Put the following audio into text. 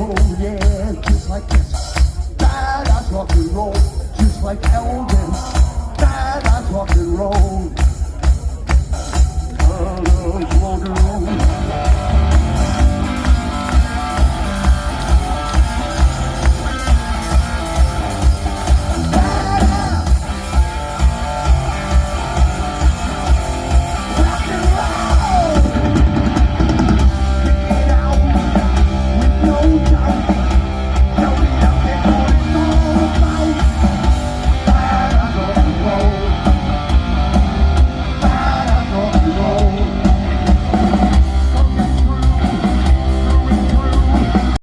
roll, yeah, just like this. Badass rock and roll, just like Elvis. Badass rock and roll. Colors won't do.